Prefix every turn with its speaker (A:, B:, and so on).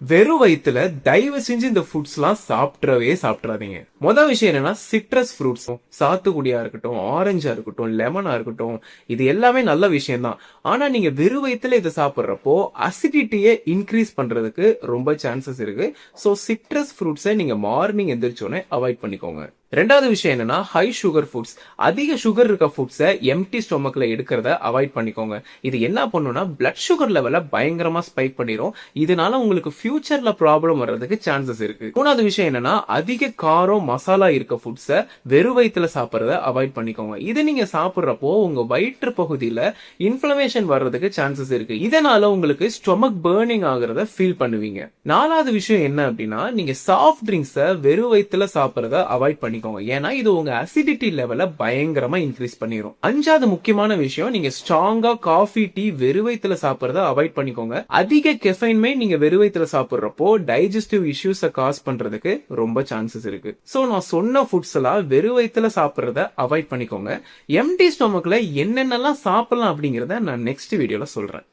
A: வெறும் வயித்துல தயவு செஞ்சு இந்த ஃப்ரூட்ஸ்லாம் சாப்பிட்றாதீங்க. முதல் விஷயம் என்னன்னா, சிட்ரஸ் ஃப்ரூட்ஸ், சாத்துக்குடியா இருக்கட்டும், ஆரஞ்சா இருக்கட்டும், லெமனா இருக்கட்டும், இது எல்லாமே நல்ல விஷயம் தான். ஆனா நீங்க வெறும் வயித்துல இதை சாப்பிட்றப்போ அசிடிட்டியை இன்க்ரீஸ் பண்றதுக்கு ரொம்ப சான்சஸ் இருக்கு. ஸோ சிட்ரஸ் ஃப்ரூட்ஸை நீங்க மார்னிங் எந்திரிச்சோடனே அவாய்ட் பண்ணிக்கோங்க. ரெண்டாவது விஷயம் என்னன்னா, ஹை சுகர் ஃபுட்ஸ். அதிக சுகர் இருக்க ஃபுட்ஸை எம்டி ஸ்டொமக்ல எடுக்கிறத அவாய்ட் பண்ணிக்கோங்க. இது என்ன பண்ணும்னா, பிளட் சுகர் லெவலை பயங்கரமா ஸ்பைக் பண்ணிரும். இதனால உங்களுக்கு ஃபியூச்சர்ல ப்ராப்ளம் வர்றதுக்கு சான்சஸ் இருக்கு. மூணாவது விஷயம் என்னன்னா, அதிக காரம் மசாலா இருக்க ஃபுட்ஸை வெறும் வயித்துல சாப்பிட்றத அவாய்ட் பண்ணிக்கோங்க. இதை நீங்க சாப்பிட்றப்போ உங்க வயிற்று பகுதியில இன்ஃபிளமேஷன் வர்றதுக்கு சான்சஸ் இருக்கு. இதனால உங்களுக்கு ஸ்டொமக் பர்னிங் ஆகுறத ஃபீல் பண்ணுவீங்க. நாலாவது விஷயம் என்ன அப்படின்னா, நீங்க சாஃப்ட் ட்ரிங்க்ஸை வெறும் வயித்துல சாப்பிட்றத அவாய்ட் பண்ணிக்கோங்க. ஏன்னா இது உங்க அசிடிட்டி லெவலை பயங்கரமா இன்க்ரீஸ் பண்ணிரும். அஞ்சாவது முக்கியமான விஷயம், நீங்க ஸ்ட்ராங்கா காஃபி டீ வெறும் வயித்துல சாப்பிட்றத அவாய்ட் பண்ணிக்கோங்க. அதிக கெஃபைன்மே நீங்க வெறும் வயித்துல சாப்பிட்றப்போ டைஜஸ்டிவ் இஷ்யூஸை காஸ் பண்றதுக்கு ரொம்ப சான்சஸ் இருக்கு. சோ நான் சொன்ன ஃபுட்ஸ் எல்லாம் வெறும் வயித்துல சாப்பிட்றத அவாய்ட் பண்ணிக்கோங்க. எம்டி ஸ்டொமக்ல என்னென்னலாம் சாப்பிடலாம் அப்படிங்கறத நான் நெக்ஸ்ட் வீடியோல சொல்றேன்.